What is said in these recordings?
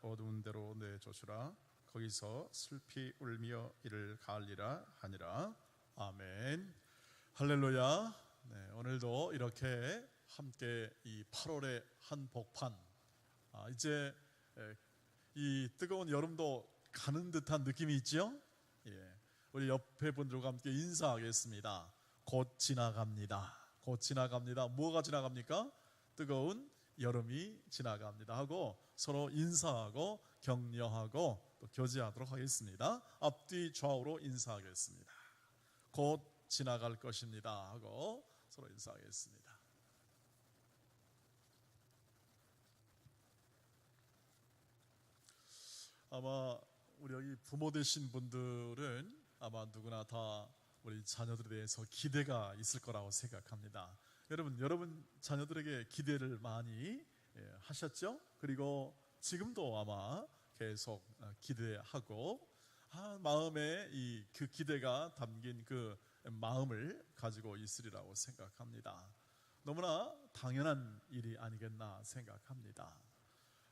어두운 데로 내조주라. 거기서 슬피 울며 이를 가을리라 하니라. 아멘. 할렐루야. 네, 오늘도 이렇게 함께 이 8월의 한복판, 이제 이 뜨거운 여름도 가는 듯한 느낌이 있죠? 예, 우리 옆에 분들과 함께 인사하겠습니다. 곧 지나갑니다. 곧 지나갑니다. 뭐가 지나갑니까? 뜨거운 여름이 지나갑니다 하고 서로 인사하고 격려하고 또 교제하도록 하겠습니다. 앞뒤 좌우로 인사하겠습니다. 곧 지나갈 것입니다 하고 서로 인사하겠습니다. 아마 우리 여기 부모 되신 분들은 아마 누구나 다 우리 자녀들에 대해서 기대가 있을 거라고 생각합니다. 여러분 자녀들에게 기대를 많이 하셨죠? 그리고 지금도 아마 계속 기대하고 마음에 그 기대가 담긴 그 마음을 가지고 있으리라고 생각합니다. 너무나 당연한 일이 아니겠나 생각합니다.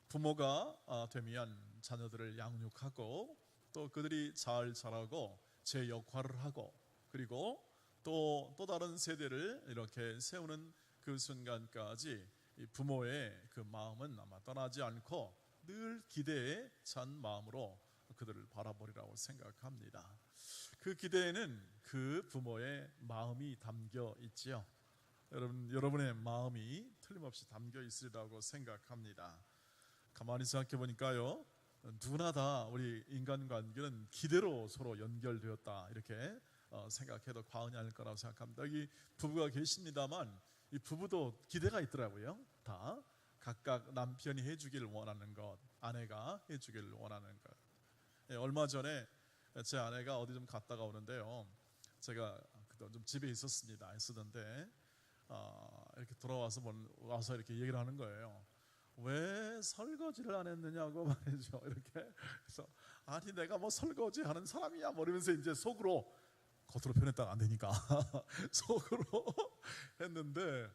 부모가 되면 자녀들을 양육하고 또 그들이 잘 자라고 제 역할을 하고 그리고 또 다른 세대를 이렇게 세우는 그 순간까지 이 부모의 그 마음은 아마 떠나지 않고 늘 기대에 찬 마음으로 그들을 바라보리라고 생각합니다. 그 기대에는 그 부모의 마음이 담겨 있지요. 여러분의 마음이 틀림없이 담겨 있으리라고 생각합니다. 가만히 생각해 보니까요, 누구나 다 우리 인간관계는 기대로 서로 연결되었다 이렇게 생각해도 과언이 아닐 거라고 생각합니다. 여기 부부가 계십니다만 이 부부도 기대가 있더라고요. 다 각각 남편이 해주기를 원하는 것, 아내가 해주기를 원하는 것. 얼마 전에 제 아내가 어디 좀 갔다가 오는데요, 제가 그때 좀 집에 있었습니다. 있었는데 이렇게 와서 이렇게 얘기를 하는 거예요. 왜 설거지를 안 했느냐고 말이죠. 이렇게 그래서 아니 내가 뭐 설거지 하는 사람이야 모르면서 이제 속으로, 겉으로 표현했다가 안 되니까 속으로 했는데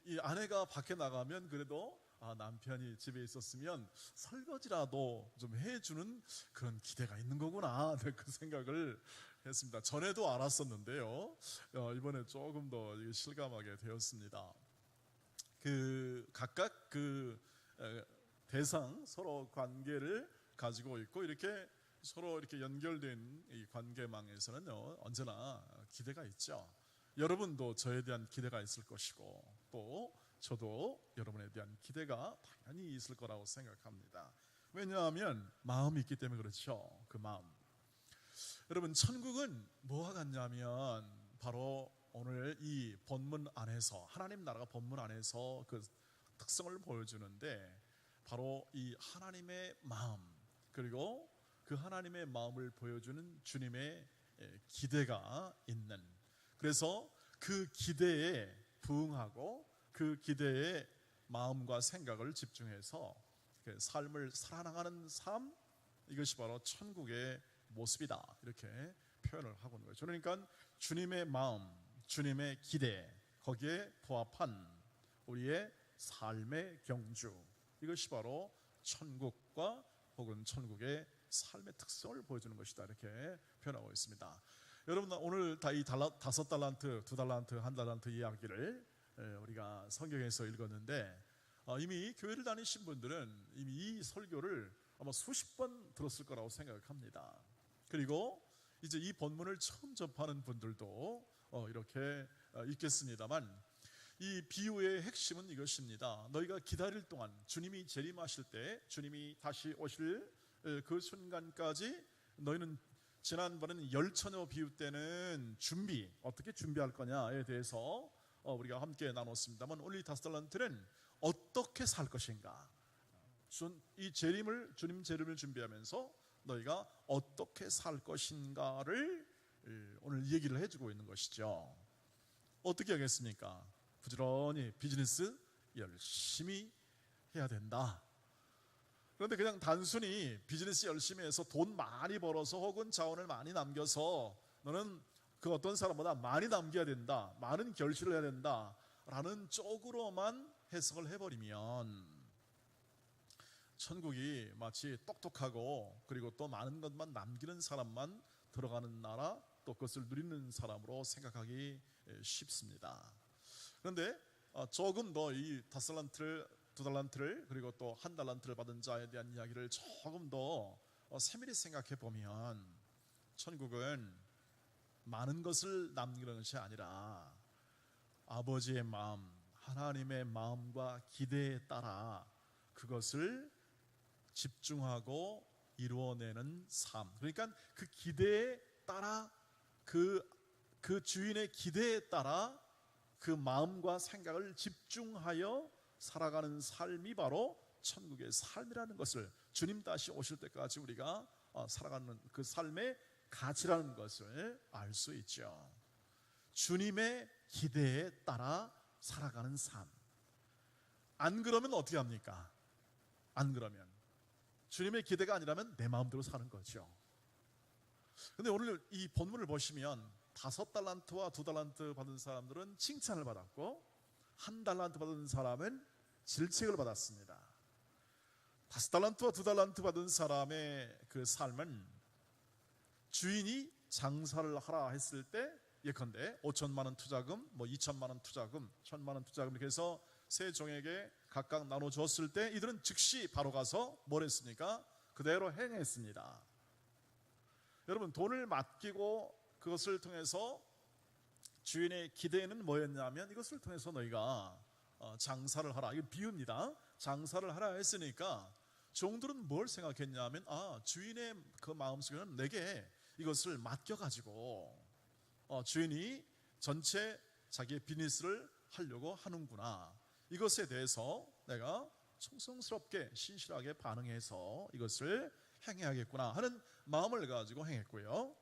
이 아내가 밖에 나가면 그래도 남편이 집에 있었으면 설거지라도 좀 해주는 그런 기대가 있는 거구나, 그 생각을 했습니다. 전에도 알았었는데요, 이번에 조금 더 실감하게 되었습니다. 각각 대상 서로 관계를 가지고 있고 이렇게 서로 이렇게 연결된 이 관계망에서는요, 언제나 기대가 있죠. 여러분도 저에 대한 기대가 있을 것이고 또 저도 여러분에 대한 기대가 당연히 있을 거라고 생각합니다. 왜냐하면 마음이 있기 때문에 그렇죠. 그 마음. 여러분, 천국은 뭐와 같냐면 바로 오늘 이 본문 안에서, 하나님 나라가 본문 안에서 그 특성을 보여주는데 바로 이 하나님의 마음, 그리고 그 하나님의 마음을 보여주는 주님의 기대가 있는, 그래서 그 기대에 부응하고 그 기대에 마음과 생각을 집중해서 삶을 살아나가는 삶, 이것이 바로 천국의 모습이다 이렇게 표현을 하고 있는 거죠. 그러니까 주님의 마음, 주님의 기대, 거기에 부합한 우리의 삶의 경주, 이것이 바로 천국과 혹은 천국의 삶의 특성을 보여주는 것이다 이렇게 표현하고 있습니다. 여러분, 오늘 이 5달란트, 2달란트, 1달란트 이야기를 우리가 성경에서 읽었는데 이미 교회를 다니신 분들은 이미 이 설교를 아마 수십 번 들었을 거라고 생각합니다. 그리고 이제 이 본문을 처음 접하는 분들도 이렇게 있겠습니다만 이 비유의 핵심은 이것입니다. 너희가 기다릴 동안, 주님이 재림하실 때, 주님이 다시 오실 그 순간까지 너희는, 지난번에는 열처녀 비유 때는 어떻게 준비할 거냐에 대해서 우리가 함께 나눴습니다만 오늘 이 5달란트는 어떻게 살 것인가, 이 주님 재림을 준비하면서 너희가 어떻게 살 것인가를 오늘 얘기를 해주고 있는 것이죠. 어떻게 하겠습니까? 부지런히 비즈니스 열심히 해야 된다. 그런데 그냥 단순히 비즈니스 열심히 해서 돈 많이 벌어서 혹은 자원을 많이 남겨서 너는 그 어떤 사람보다 많이 남겨야 된다, 많은 결실을 해야 된다 라는 쪽으로만 해석을 해버리면 천국이 마치 똑똑하고 그리고 또 많은 것만 남기는 사람만 들어가는 나라, 또 그것을 누리는 사람으로 생각하기 쉽습니다. 그런데 조금 더 이 5달란트를 2달란트를 그리고 또 1달란트를 받은 자에 대한 이야기를 조금 더 세밀히 생각해 보면, 천국은 많은 것을 남기는 것이 아니라 아버지의 마음, 하나님의 마음과 기대에 따라 그것을 집중하고 이루어내는 삶. 그러니까 그 기대에 따라 그 주인의 기대에 따라 그 마음과 생각을 집중하여 살아가는 삶이 바로 천국의 삶이라는 것을, 주님 다시 오실 때까지 우리가 살아가는 그 삶의 가치라는 것을 알 수 있죠. 주님의 기대에 따라 살아가는 삶. 안 그러면 어떻게 합니까? 안 그러면 주님의 기대가 아니라면 내 마음대로 사는 거죠. 근데 오늘 이 본문을 보시면 5달란트와 2달란트 받은 사람들은 칭찬을 받았고 1달란트 받은 사람은 질책을 받았습니다. 5달란트와 2달란트 받은 사람의 그 삶은 주인이 장사를 하라 했을 때 예컨대 5천만 원 투자금, 2천만 원 투자금, 1,000만 원 투자금 이렇게 해서 세 종에게 각각 나눠줬을 때 이들은 즉시 바로 가서 뭘 했습니까? 그대로 행했습니다. 여러분, 돈을 맡기고 그것을 통해서 주인의 기대는 뭐였냐면, 이것을 통해서 너희가 장사를 하라, 이거 비유입니다. 장사를 하라 했으니까 종들은 뭘 생각했냐면, 주인의 그 마음속에는 내게 이것을 맡겨가지고 주인이 전체 자기의 비즈니스를 하려고 하는구나, 이것에 대해서 내가 충성스럽게 신실하게 반응해서 이것을 행해야겠구나 하는 마음을 가지고 행했고요.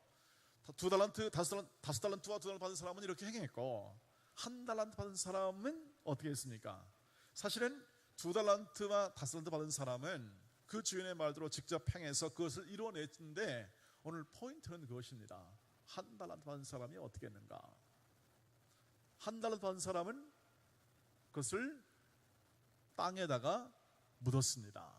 2달란트, 5달란트와 2달란트 받은 사람은 이렇게 행했고, 1달란트 받은 사람은 어떻게 했습니까? 사실은 2달란트와 5달란트 받은 사람은 그 주인의 말대로 직접 행해서 그것을 이루어냈는데, 오늘 포인트는 그것입니다. 1달란트 받은 사람이 어떻게 했는가? 1달란트 받은 사람은 그것을 땅에다가 묻었습니다.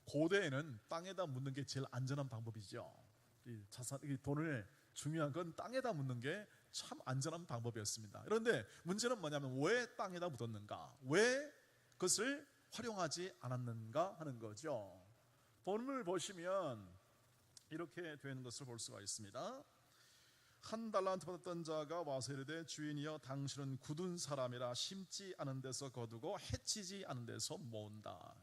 고대에는 땅에다 묻는 게 제일 안전한 방법이죠. 이 돈을, 중요한 건 땅에다 묻는 게 참 안전한 방법이었습니다. 그런데 문제는 뭐냐면, 왜 땅에다 묻었는가? 왜 그것을 활용하지 않았는가 하는 거죠. 본문을 보시면 이렇게 되는 것을 볼 수가 있습니다. 1달란트 받았던 자가 와서 이르되, 주인이여 당신은 굳은 사람이라 심지 않은 데서 거두고 해치지 않은 데서 모은다.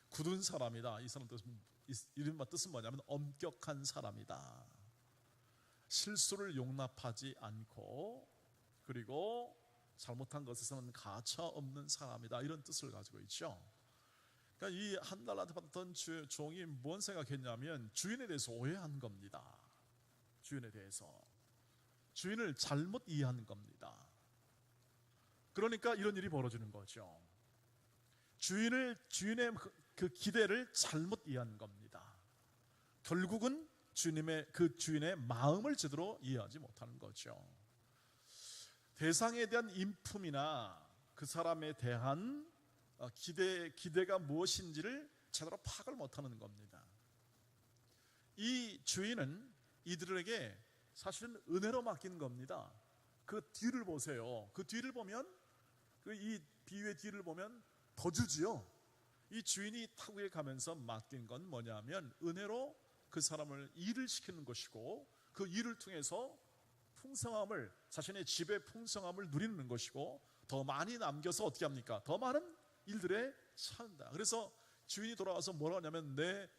굳은 사람이다. 이 사람 뜻은 뭐냐면 엄격한 사람이다. 실수를 용납하지 않고, 그리고 잘못한 것에서는 가차 없는 사람이다, 이런 뜻을 가지고 있죠. 그러니까 이 1달란트 받았던 종이 뭔 생각했냐면, 주인에 대해서 오해한 겁니다. 주인에 대해서 주인을 잘못 이해한 겁니다. 그러니까 이런 일이 벌어지는 거죠. 주인의 그 기대를 잘못 이해한 겁니다. 결국은 주인의 마음을 제대로 이해하지 못하는 거죠. 대상에 대한 인품이나 그 사람에 대한 기대가 무엇인지를 제대로 파악을 못하는 겁니다. 이 주인은 이들에게 사실은 은혜로 맡긴 겁니다. 그 뒤를 보세요. 그 뒤를 보면, 이 비유의 뒤를 보면 더 주지요. 이 주인이 타국에 가면서 맡긴 건 뭐냐면, 은혜로 그 사람을 일을 시키는 것이고, 그 일을 통해서 풍성함을, 자신의 집의 풍성함을 누리는 것이고, 더 많이 남겨서 어떻게 합니까? 더 많은 일들에 찬다. 그래서 주인이 돌아와서 뭐라 하냐면, 내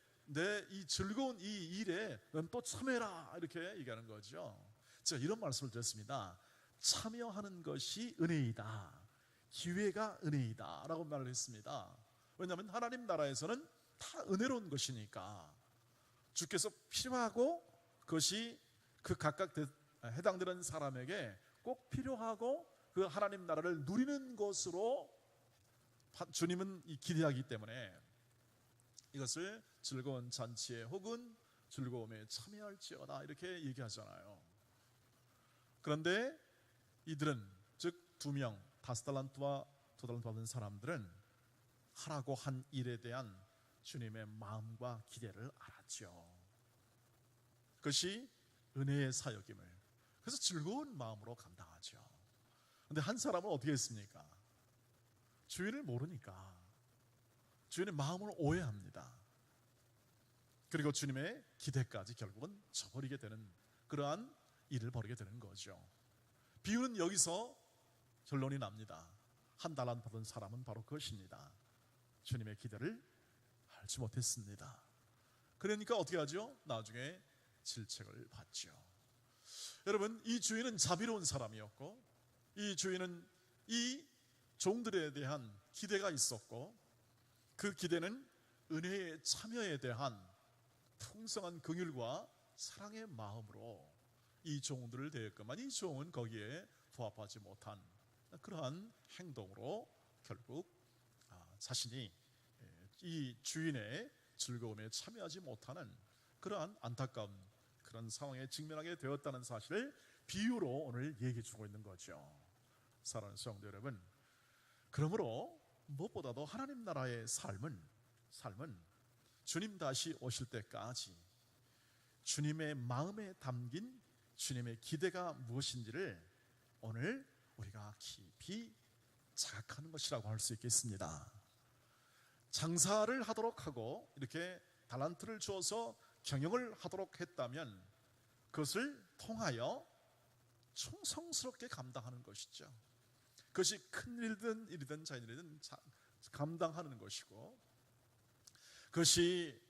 이 즐거운 이 일에 넌 또 참여해라, 이렇게 얘기하는 거죠. 제가 이런 말씀을 드렸습니다. 참여하는 것이 은혜이다, 기회가 은혜이다 라고 말을 했습니다. 왜냐하면 하나님 나라에서는 다 은혜로운 것이니까, 주께서 필요하고 그것이 그 각각 해당되는 사람에게 꼭 필요하고 그 하나님 나라를 누리는 것으로 주님은 기대하기 때문에 이것을 즐거운 잔치에 혹은 즐거움에 참여할지어다, 이렇게 얘기하잖아요. 그런데 이들은, 즉 2명 5달란트와 2달란트 받은 사람들은 하라고 한 일에 대한 주님의 마음과 기대를 알았죠. 그것이 은혜의 사역임을, 그래서 즐거운 마음으로 감당하죠. 그런데 한 사람은 어떻게 했습니까? 주인을 모르니까 주인의 마음을 오해합니다. 그리고 주님의 기대까지 결국은 저버리게 되는 그러한 일을 벌이게 되는 거죠. 비유는 여기서 결론이 납니다. 한 달란트 받은 사람은 바로 그것입니다. 주님의 기대를 알지 못했습니다. 그러니까 어떻게 하죠? 나중에 질책을 받죠. 여러분, 이 주인은 자비로운 사람이었고, 이 주인은 이 종들에 대한 기대가 있었고, 그 기대는 은혜의 참여에 대한 풍성한 긍휼과 사랑의 마음으로 이 종들을 대했건만 이 종은 거기에 부합하지 못한 그러한 행동으로 결국 자신이 이 주인의 즐거움에 참여하지 못하는 그러한 안타까운 그런 상황에 직면하게 되었다는 사실을 비유로 오늘 얘기해 주고 있는 거죠. 사랑하는 성도 여러분, 그러므로 무엇보다도 하나님 나라의 삶은 주님 다시 오실 때까지 주님의 마음에 담긴 주님의 기대가 무엇인지를 오늘 우리가 깊이 자각하는 것이라고 할 수 있겠습니다. 장사를 하도록 하고 이렇게 달란트를 주어서 경영을 하도록 했다면 그것을 통하여 충성스럽게 감당하는 것이죠. 그것이 큰 일이든 작은 일이든 감당하는 것이고, 그것이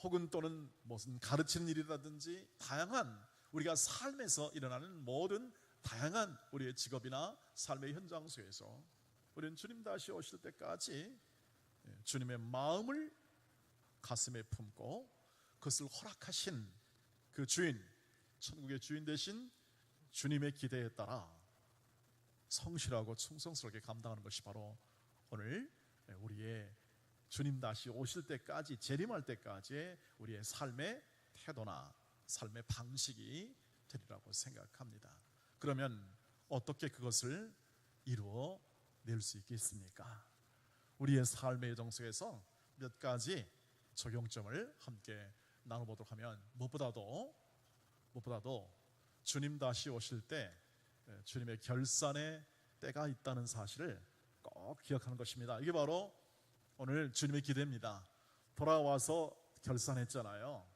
혹은 또는 무슨 가르치는 일이라든지 다양한 우리가 삶에서 일어나는 모든 다양한 우리의 직업이나 삶의 현장 속에서 우리는 주님 다시 오실 때까지 주님의 마음을 가슴에 품고 그것을 허락하신 그 주인, 천국의 주인 되신 주님의 기대에 따라 성실하고 충성스럽게 감당하는 것이 바로 오늘 우리의 주님 다시 오실 때까지, 재림할 때까지의 우리의 삶의 태도나 삶의 방식이 되리라고 생각합니다. 그러면 어떻게 그것을 이루어낼 수 있겠습니까? 우리의 삶의 여정 속에서 몇 가지 적용점을 함께 나눠보도록 하면, 무엇보다도 주님 다시 오실 때 주님의 결산의 때가 있다는 사실을 꼭 기억하는 것입니다. 이게 바로 오늘 주님의 기대입니다. 돌아와서 결산했잖아요.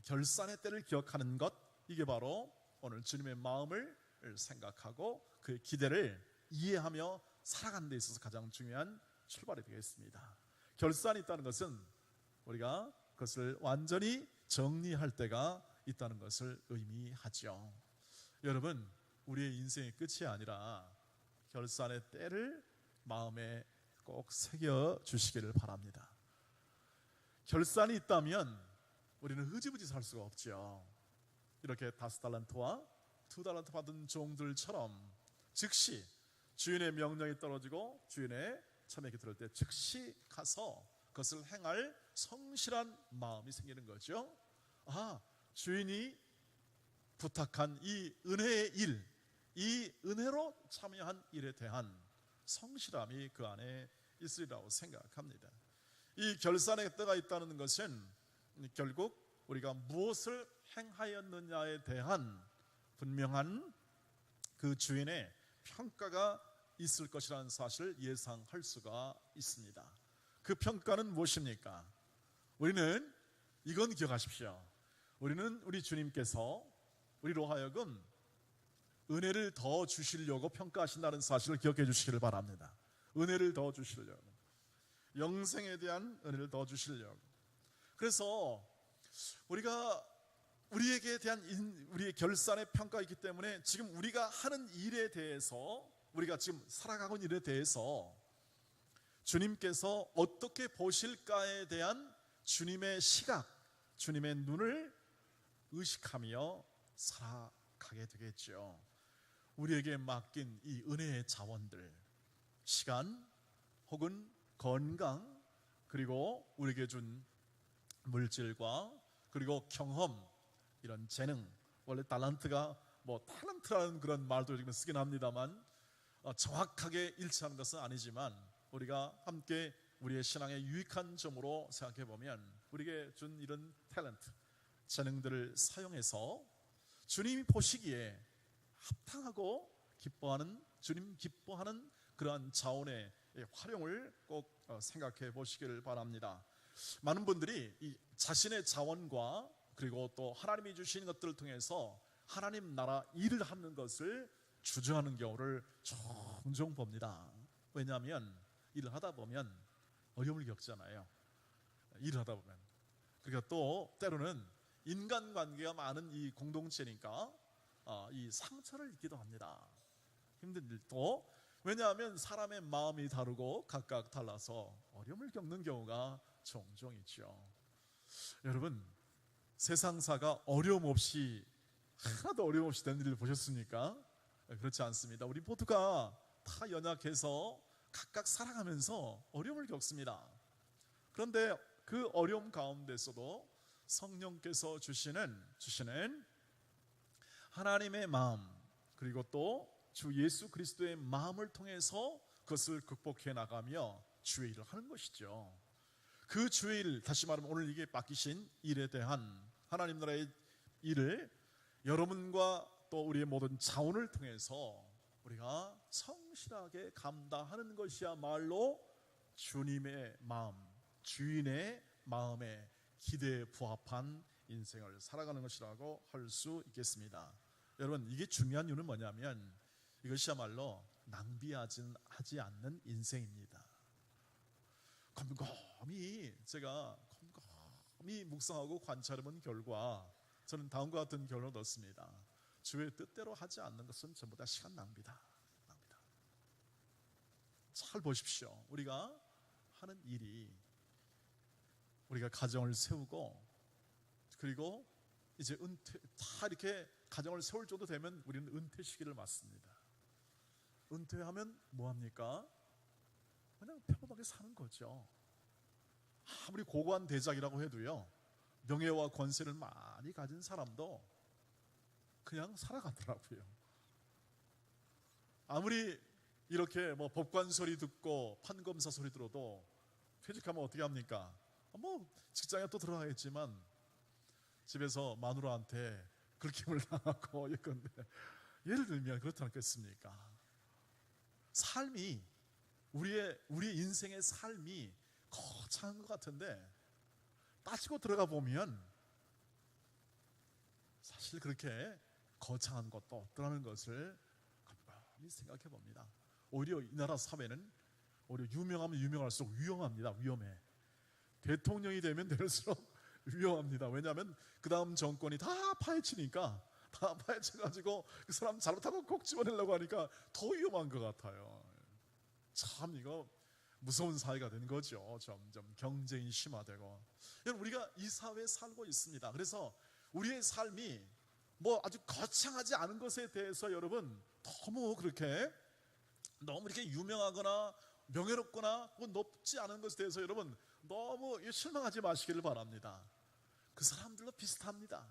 결산의 때를 기억하는 것, 이게 바로 오늘 주님의 마음을 생각하고 그 기대를 이해하며 살아가는 데 있어서 가장 중요한 출발이 되겠습니다. 결산이 있다는 것은 우리가 그것을 완전히 정리할 때가 있다는 것을 의미하죠. 여러분, 우리의 인생의 끝이 아니라 결산의 때를 마음에 꼭 새겨주시기를 바랍니다. 결산이 있다면 우리는 흐지부지 살 수가 없죠. 이렇게 5달란트와 2달란트 받은 종들처럼 즉시 주인의 명령이 떨어지고 주인의 참여에 들을 때 즉시 가서 그것을 행할 성실한 마음이 생기는 거죠. 주인이 부탁한 이 은혜의 일, 이 은혜로 참여한 일에 대한 성실함이 그 안에 있으리라고 생각합니다. 이 결산의 때가 있다는 것은 결국 우리가 무엇을 행하였느냐에 대한 분명한 그 주인의 평가가 있을 것이라는 사실을 예상할 수가 있습니다. 그 평가는 무엇입니까? 우리는 이건 기억하십시오. 우리는 우리 주님께서 우리로 하여금 은혜를 더 주시려고 평가하신다는 사실을 기억해 주시기를 바랍니다. 은혜를 더 주시려고, 영생에 대한 은혜를 더 주시려고. 그래서 우리가 우리에게 대한 우리의 결산의 평가가 있기 때문에 지금 우리가 하는 일에 대해서, 우리가 지금 살아가고 있는 일에 대해서 주님께서 어떻게 보실까에 대한 주님의 시각, 주님의 눈을 의식하며 살아가게 되겠죠. 우리에게 맡긴 이 은혜의 자원들, 시간 혹은 건강, 그리고 우리에게 준 물질과 그리고 경험, 이런 재능, 원래 달란트가 탤런트라는 그런 말도 지금 쓰긴 합니다만 정확하게 일치하는 것은 아니지만 우리가 함께 우리의 신앙의 유익한 점으로 생각해 보면 우리에게 준 이런 탤런트, 재능들을 사용해서 주님이 보시기에 합당하고 기뻐하는, 주님 기뻐하는 그러한 자원의 활용을 꼭 생각해 보시기를 바랍니다. 많은 분들이 이 자신의 자원과 그리고 또 하나님이 주신 것들을 통해서 하나님 나라 일을 하는 것을 주저하는 경우를 종종 봅니다. 왜냐하면 일을 하다 보면 어려움을 겪잖아요. 일을 하다 보면. 그러니까 또 때로는 인간관계가 많은 이 공동체니까 이 상처를 입기도 합니다. 힘든 일도. 왜냐하면 사람의 마음이 다르고 각각 달라서 어려움을 겪는 경우가 종종 있죠. 여러분, 세상사가 어려움 없이, 하나도 어려움 없이 된 일을 보셨습니까? 그렇지 않습니다. 우리 모두가 다 연약해서 각각 살아가면서 어려움을 겪습니다. 그런데 그 어려움 가운데서도 성령께서 주시는 하나님의 마음, 그리고 또 주 예수 그리스도의 마음을 통해서 그것을 극복해 나가며 주의 일을 하는 것이죠. 그 주의 일, 다시 말하면 오늘 이게 맡기신 일에 대한 하나님 나라의 일을 여러분과 또 우리의 모든 자원을 통해서 우리가 성실하게 감당하는 것이야말로 주님의 마음, 주인의 마음에 기대에 부합한 인생을 살아가는 것이라고 할 수 있겠습니다. 여러분, 이게 중요한 이유는 뭐냐면 이것이야말로 낭비하지 않는 인생입니다. 제가 곰곰이 묵상하고 관찰해본 결과 저는 다음과 같은 결론을 얻었습니다. 주의 뜻대로 하지 않는 것은 전부 다 시간 낭비다. 잘 보십시오. 우리가 하는 일이, 우리가 가정을 세우고 그리고 이제 다 이렇게 가정을 세울 정도 되면 우리는 은퇴 시기를 맞습니다. 은퇴하면 뭐합니까? 그냥 평범하게 사는 거죠. 아무리 고고한 대작이라고 해도요, 명예와 권세를 많이 가진 사람도 그냥 살아가더라고요. 아무리 이렇게 법관 소리 듣고 판검사 소리 들어도 퇴직하면 어떻게 합니까? 직장에 또 들어가겠지만 집에서 마누라한테 긁힘을 당하고 이건데, 예를 들면 그렇지 않겠습니까? 삶이, 우리의 인생의 삶이 거창한 것 같은데 따지고 들어가 보면 사실 그렇게 거창한 것도 없더라는 것을 곰곰이 생각해 봅니다. 오히려 이 나라 사회는 오히려 유명하면 유명할수록 위험합니다. 위험해. 대통령이 되면 될수록 위험합니다. 왜냐하면 그 다음 정권이 다 파헤치니까, 다 파헤쳐가지고 그 사람 잘못하고 꼭 집어내려고 하니까 더 위험한 것 같아요. 참 이거 무서운 사회가 된 거죠. 점점 경쟁이 심화되고. 여러분, 우리가 이 사회에 살고 있습니다. 그래서 우리의 삶이 아주 거창하지 않은 것에 대해서 여러분 너무 이렇게 유명하거나 명예롭거나 높지 않은 것에 대해서 여러분 너무 실망하지 마시기를 바랍니다. 그 사람들도 비슷합니다.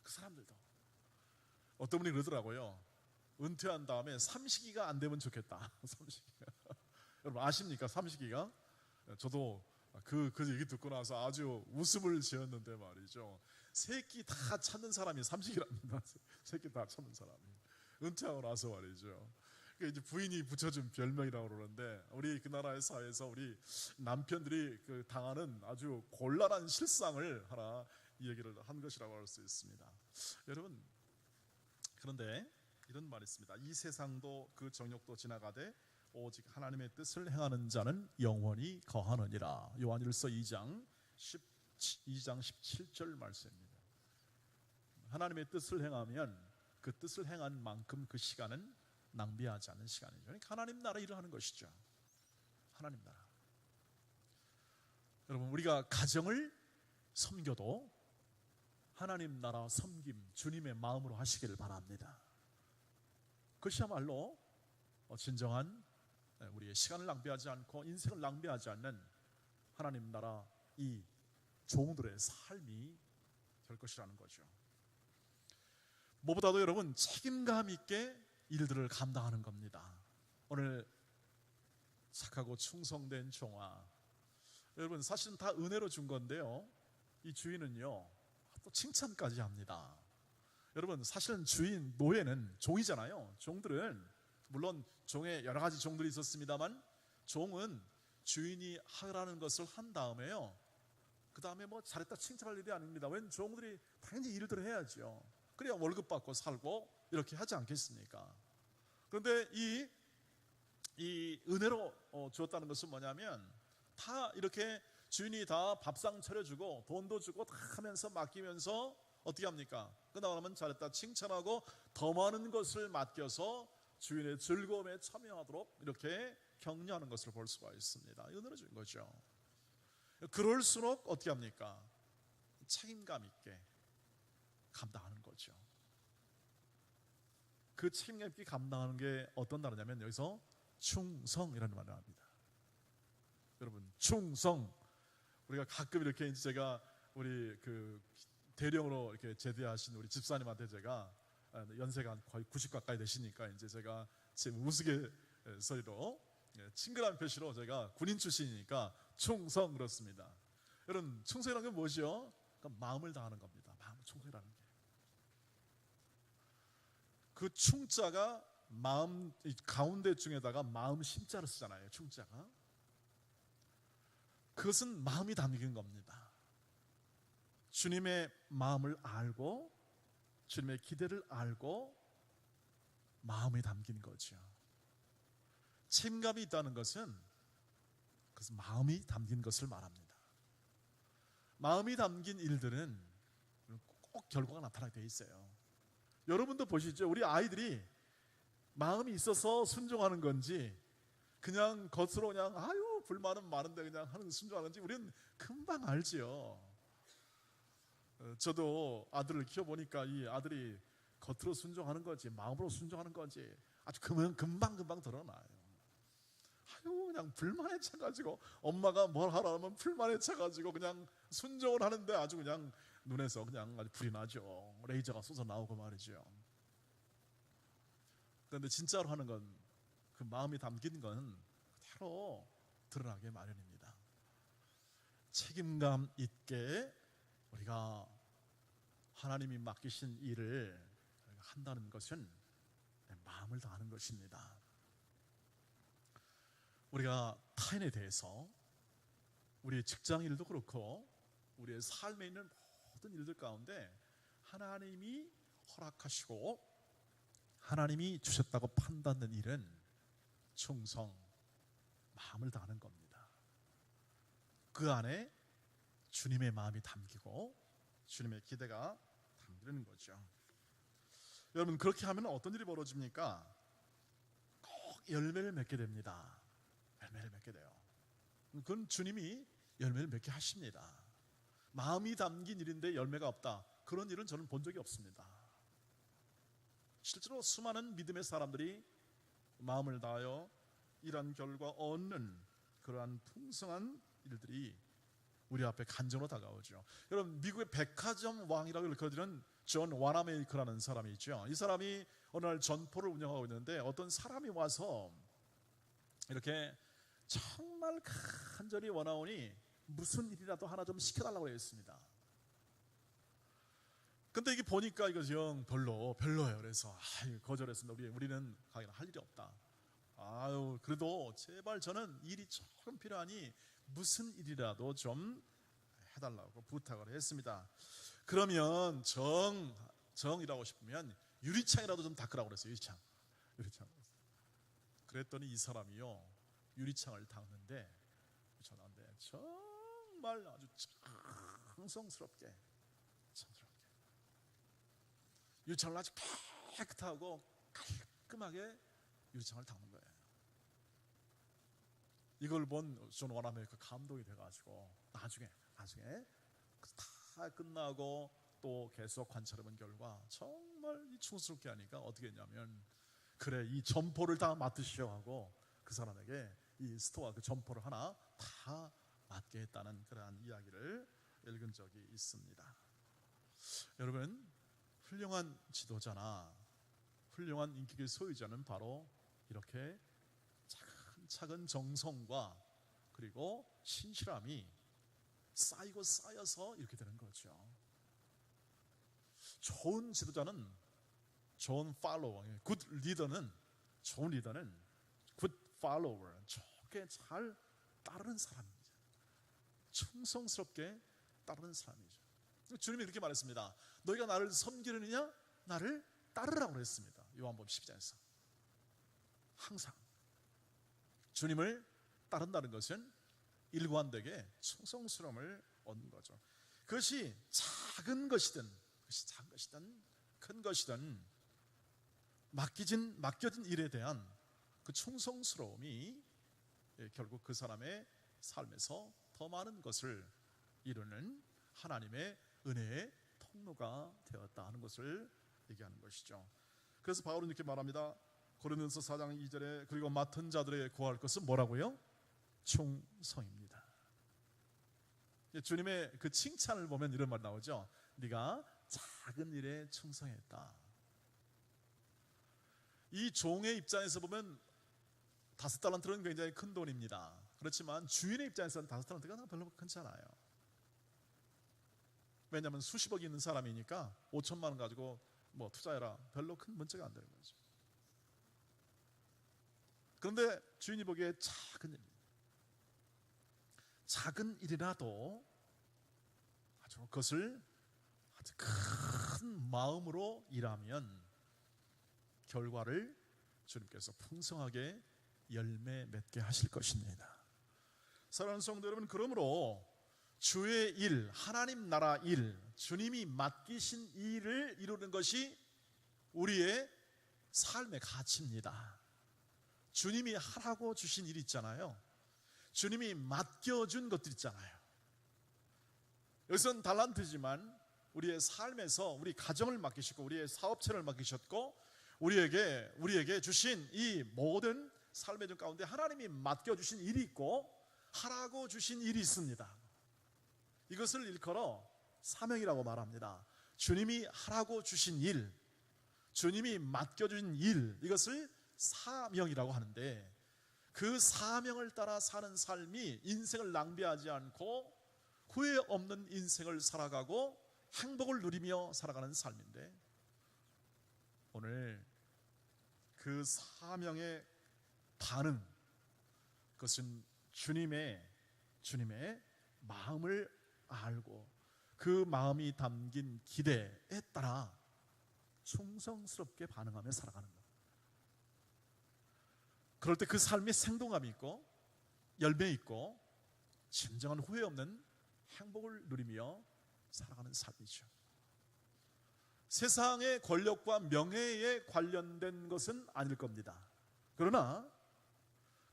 그 사람들도. 어떤 분이 그러더라고요. 은퇴한 다음에 삼식이가 안 되면 좋겠다. 삼식이가. 여러분 아십니까? 삼식이가? 저도 그 얘기 듣고 나서 아주 웃음을 지었는데 말이죠. 새끼 다 찾는 사람이 삼식이랍니다. 새끼 다 찾는 사람이. 은퇴하고 나서 말이죠. 이제 부인이 붙여준 별명이라고 그러는데, 우리 그 나라의 사회에서 우리 남편들이 당하는 아주 곤란한 실상을 하나 얘기를 한 것이라고 할 수 있습니다. 여러분, 그런데 이런 말이 있습니다. 이 세상도 그 정욕도 지나가되 오직 하나님의 뜻을 행하는 자는 영원히 거하느니라. 요한일서 2장 17절 말씀입니다. 하나님의 뜻을 행하면 그 뜻을 행한 만큼 그 시간은 낭비하지 않는 시간이죠. 그러니까 하나님 나라 일을 하는 것이죠. 하나님 나라. 여러분, 우리가 가정을 섬겨도 하나님 나라 섬김, 주님의 마음으로 하시기를 바랍니다. 그것이야말로 진정한 우리의 시간을 낭비하지 않고 인생을 낭비하지 않는 하나님 나라 이 종들의 삶이 될 것이라는 거죠. 무엇보다도 여러분 책임감 있게 일들을 감당하는 겁니다. 오늘 착하고 충성된 종아, 여러분 사실은 다 은혜로 준 건데요, 이 주인은요 또 칭찬까지 합니다. 여러분 사실은 주인, 노예는 종이잖아요. 종들은 물론 종에 여러 가지 종들이 있었습니다만 종은 주인이 하라는 것을 한 다음에요, 그 다음에 뭐 잘했다 칭찬할 일이 아닙니다. 웬 종들이 당연히 일들을 해야죠. 그래야 월급 받고 살고 이렇게 하지 않겠습니까? 그런데 이 은혜로 주었다는 것은 뭐냐면, 다 이렇게 주인이 다 밥상 차려주고 돈도 주고 다 하면서 맡기면서 어떻게 합니까? 끝나고 잘했다 칭찬하고 더 많은 것을 맡겨서 주인의 즐거움에 참여하도록 이렇게 격려하는 것을 볼 수가 있습니다. 은혜로 준 거죠. 그럴수록 어떻게 합니까? 책임감 있게 감당하는 거죠. 그 책임감 있게 감당하는 게 어떤 단어냐면 여기서 충성이라는 말을 합니다. 여러분 충성, 우리가 가끔 이렇게 제가 우리 그 대령으로 이렇게 제대하신 우리 집사님한테 제가 연세가 거의 90 가까이 되시니까 이제 제가 제 우스갯소리로 친근한 표시로 제가 군인 출신이니까 충성 그렇습니다. 여러분 충성이라는 게 무엇이요? 그러니까 마음을 다하는 겁니다. 마음 충성이라는 게. 그 충자가 마음 가운데 중에다가 마음 심자를 쓰잖아요. 충자가. 그것은 마음이 담긴 겁니다. 주님의 마음을 알고 주님의 기대를 알고 마음이 담긴 거죠. 책임감이 있다는 것은 그것은 마음이 담긴 것을 말합니다. 마음이 담긴 일들은 꼭 결과가 나타나게 돼 있어요. 여러분도 보시죠. 우리 아이들이 마음이 있어서 순종하는 건지 그냥 겉으로 그냥 아유 불만은 많은데 그냥 하는 순종하는 건지 우리는 금방 알지요. 저도 아들을 키워보니까 이 아들이 겉으로 순종하는 건지 마음으로 순종하는 건지 아주 금방 드러나요. 아유 그냥 불만에 차가지고 엄마가 뭘 하라면 불만에 차가지고 그냥 순종을 하는데 아주 그냥 눈에서 그냥 아주 불이 나죠. 레이저가 쏟아 나오고 말이죠. 그런데 진짜로 하는 건 그 마음이 담긴 건 그대로 드러나게 마련입니다. 책임감 있게 우리가 하나님이 맡기신 일을 한다는 것은 마음을 다하는 것입니다. 우리가 타인에 대해서 우리의 직장 일도 그렇고 우리의 삶에 있는 모든 일들 가운데 하나님이 허락하시고 하나님이 주셨다고 판단된 일은 충성, 마음을 다하는 겁니다. 그 안에 주님의 마음이 담기고 주님의 기대가 담기는 거죠. 여러분 그렇게 하면 어떤 일이 벌어집니까? 꼭 열매를 맺게 됩니다. 열매를 맺게 돼요. 그건 주님이 열매를 맺게 하십니다. 마음이 담긴 일인데 열매가 없다, 그런 일은 저는 본 적이 없습니다. 실제로 수많은 믿음의 사람들이 마음을 다하여 일한 결과 얻는 그러한 풍성한 일들이 우리 앞에 간증으로 다가오죠. 여러분 미국의 백화점 왕이라고 일컬어지는 존 와나메이커라는 사람이 있죠. 이 사람이 어느 날 점포를 운영하고 있는데 어떤 사람이 와서 이렇게 정말 간절히 원하오니 무슨 일이라도 하나 좀 시켜달라고 했습니다. 근데 이게 보니까 이거 영 별로예요. 그래서 거절했습니다. 우리는 가게는 할 일이 없다. 아유 그래도 제발 저는 일이 조금 필요하니 무슨 일이라도 좀 해달라고 부탁을 했습니다. 그러면 정이라고 싶으면 유리창이라도 좀 닦으라고 그랬어요. 유리창. 그랬더니 이 사람이요 유리창을 닦는데 정말 아주 정성스럽게 유리창을 아주 깨끗하고 깔끔하게 유리창을 닦는 거예요. 이걸 본 존 워나메이커 감동이 돼가지고 나중에 다 끝나고 또 계속 관찰해본 결과 정말 이 충성스럽게 하니까 어떻게 했냐면 그래 이 점포를 다 맡으시오 하고 그 사람에게 이 스토어 그 점포를 하나 다 맡게 했다는 그러한 이야기를 읽은 적이 있습니다. 여러분 훌륭한 지도자나 훌륭한 인격의 소유자는 바로 이렇게 차근차근 정성과 그리고 신실함이 쌓이고 쌓여서 이렇게 되는 거죠. 좋은 지도자는, 좋은 팔로워, 굿 리더는, 좋은 리더는 굿 팔로워, 좋게 잘 따르는 사람입니다. 충성스럽게 따르는 사람이죠. 주님이 그렇게 말했습니다. 너희가 나를 섬기느냐? 나를 따르라고 그랬습니다. 요한복음 12장에서. 항상 주님을 따른다는 것은 일관되게 충성스러움을 얻는 거죠. 그것이 작은 것이든 큰 것이든 맡겨진 일에 대한 그 충성스러움이 결국 그 사람의 삶에서 더 많은 것을 이루는 하나님의 은혜의 통로가 되었다 하는 것을 얘기하는 것이죠. 그래서 바울은 이렇게 말합니다. 고린도서 4장 2절에 그리고 맡은 자들의 구할 것은 뭐라고요? 충성입니다. 주님의 그 칭찬을 보면 이런 말 나오죠. 네가 작은 일에 충성했다. 이 종의 입장에서 보면 5달란트는 굉장히 큰 돈입니다. 그렇지만 주인의 입장에서는 5달란트가 별로 크지 않아요. 왜냐하면 수십억이 있는 사람이니까 5천만 원 가지고 뭐 투자해라, 별로 큰 문제가 안 되는 거죠. 그런데 주인이 보기에 작은 일이라도 아주 그것을 아주 큰 마음으로 일하면 결과를 주님께서 풍성하게 열매 맺게 하실 것입니다. 사랑하는 성도 여러분, 그러므로 주의 일, 하나님 나라 일, 주님이 맡기신 일을 이루는 것이 우리의 삶의 가치입니다. 주님이 하라고 주신 일 있잖아요. 주님이 맡겨준 것들 있잖아요. 여기서는 달란트지만 우리의 삶에서 우리 가정을 맡기시고 우리의 사업체를 맡기셨고 우리에게 주신 이 모든 삶의 전 가운데 하나님이 맡겨주신 일이 있고 하라고 주신 일이 있습니다. 이것을 일컬어 사명이라고 말합니다. 주님이 하라고 주신 일, 주님이 맡겨주신 일, 이것을 사명이라고 하는데 그 사명을 따라 사는 삶이 인생을 낭비하지 않고 후회 없는 인생을 살아가고 행복을 누리며 살아가는 삶인데, 오늘 그 사명의 반응, 그것은 주님의 마음을 알고 그 마음이 담긴 기대에 따라 충성스럽게 반응하며 살아가는 것. 그럴 때 그 삶에 생동감이 있고 열매 있고 진정한 후회 없는 행복을 누리며 살아가는 삶이죠. 세상의 권력과 명예에 관련된 것은 아닐 겁니다. 그러나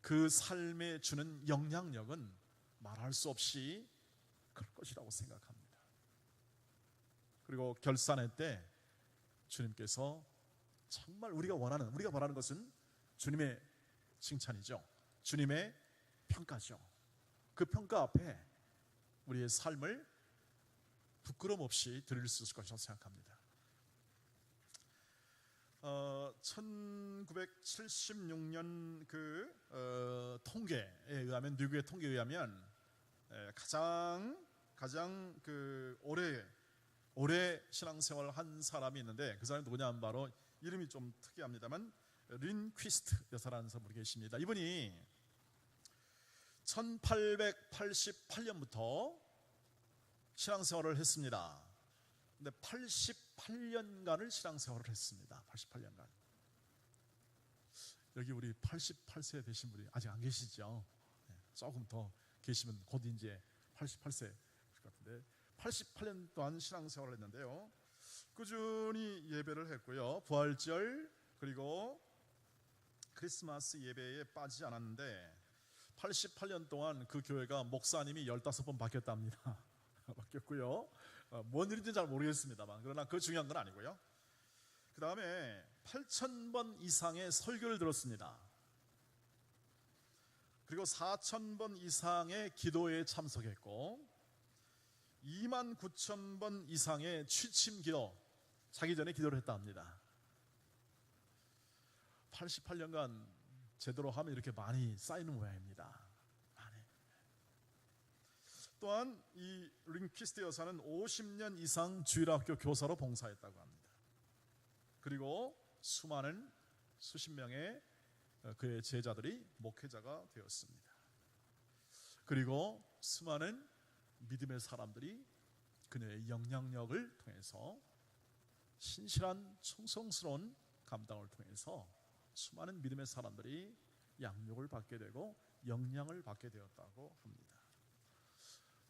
그 삶에 주는 영향력은 말할 수 없이 클 것이라고 생각합니다. 그리고 결산의 때 주님께서 정말 우리가 바라는 것은 주님의 칭찬이죠. 주님의 평가죠. 그 평가 앞에 우리의 삶을 부끄럼 없이 드릴 수 있을 것이라고 생각합니다. 1976년 통계에 의하면, 미국의 통계에 의하면 가장 오래 신앙생활을 한 사람이 있는데, 그 사람이 누구냐 하면 바로, 이름이 좀 특이합니다만 린 퀴스트 여사라는 분이 계십니다. 이분이 1888년부터 신앙생활을 했습니다. 근데 88년간을 신앙생활을 했습니다. 88년간. 여기 우리 88세 되신 분이 아직 안 계시죠? 조금 더 계시면 곧 이제 88세 같은데, 88년 동안 신앙생활을 했는데요, 꾸준히 예배를 했고요, 부활절 그리고 크리스마스 예배에 빠지지 않았는데 88년 동안 그 교회가 목사님이 15번 바뀌었답니다. 바뀌었고요, 뭔 일인지 잘 모르겠습니다만, 그러나 그 중요한 건 아니고요. 그 다음에 8,000번 이상의 설교를 들었습니다. 그리고 4,000번 이상의 기도에 참석했고 29,000번 이상의 취침 기도, 자기 전에 기도를 했다 합니다. 88년간 제대로 하면 이렇게 많이 쌓이는 모양입니다. 많이. 또한 이 링키스트 여사는 50년 이상 주일학교 교사로 봉사했다고 합니다. 그리고 수십 명의 그의 제자들이 목회자가 되었습니다. 그리고 수많은 믿음의 사람들이 그녀의 영향력을 통해서 신실한 충성스러운 감당을 통해서 수많은 믿음의 사람들이 양육을 받게 되고 영향을 받게 되었다고 합니다.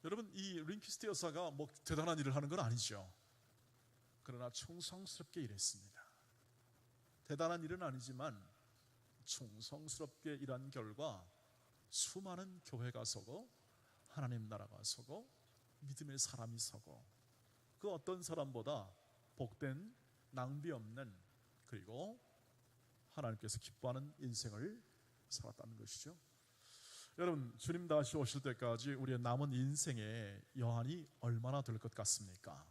여러분, 이 링키스트 여사가 뭐 대단한 일을 하는 건 아니죠. 그러나 충성스럽게 일했습니다. 대단한 일은 아니지만 충성스럽게 일한 결과 수많은 교회가 서고 하나님 나라가 서고 믿음의 사람이 서고 그 어떤 사람보다 복된 낭비 없는 그리고 하나님께서 기뻐하는 인생을 살았다는 것이죠. 여러분, 주님 다시 오실 때까지 우리의 남은 인생의 여한이 얼마나 될 것 같습니까?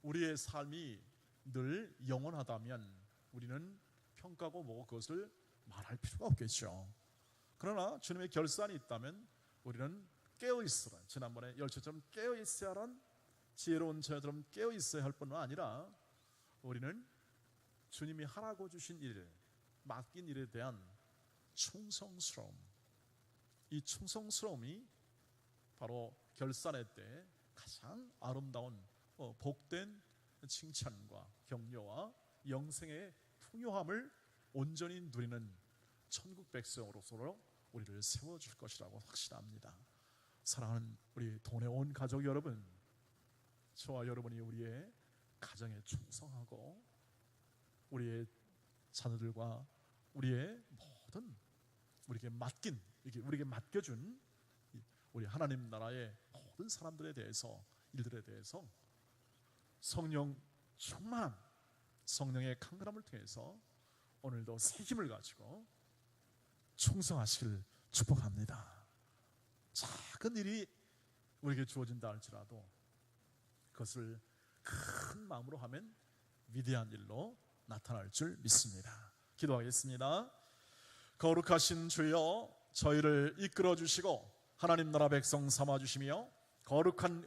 우리의 삶이 늘 영원하다면 우리는 평가고 뭐고 그것을 말할 필요가 없겠죠. 그러나 주님의 결산이 있다면 우리는 깨어있으라, 지난번에 열처처럼 깨어있어야 하는 지혜로운 자처럼 깨어있어야 할 뿐만 아니라 우리는 주님이 하라고 주신 일, 맡긴 일에 대한 충성스러움, 이 충성스러움이 바로 결산의 때 가장 아름다운 복된 칭찬과 격려와 영생의 풍요함을 온전히 누리는 천국 백성으로서 우리를 세워줄 것이라고 확신합니다. 사랑하는 우리 돈에 온 가족 여러분, 저와 여러분이 우리의 가정에 충성하고 우리의 자녀들과 우리의 모든 우리에게 맡겨준 우리 하나님 나라의 모든 사람들에 대해서, 일들에 대해서 성령 충만함, 성령의 강건함을 통해서 오늘도 새 힘을 가지고 충성하시길 축복합니다. 작은 일이 우리에게 주어진다 할지라도 그것을 큰 마음으로 하면 위대한 일로 나타날 줄 믿습니다. 기도하겠습니다. 거룩하신 주여, 저희를 이끌어 주시고 하나님 나라 백성 삼아 주시며 거룩한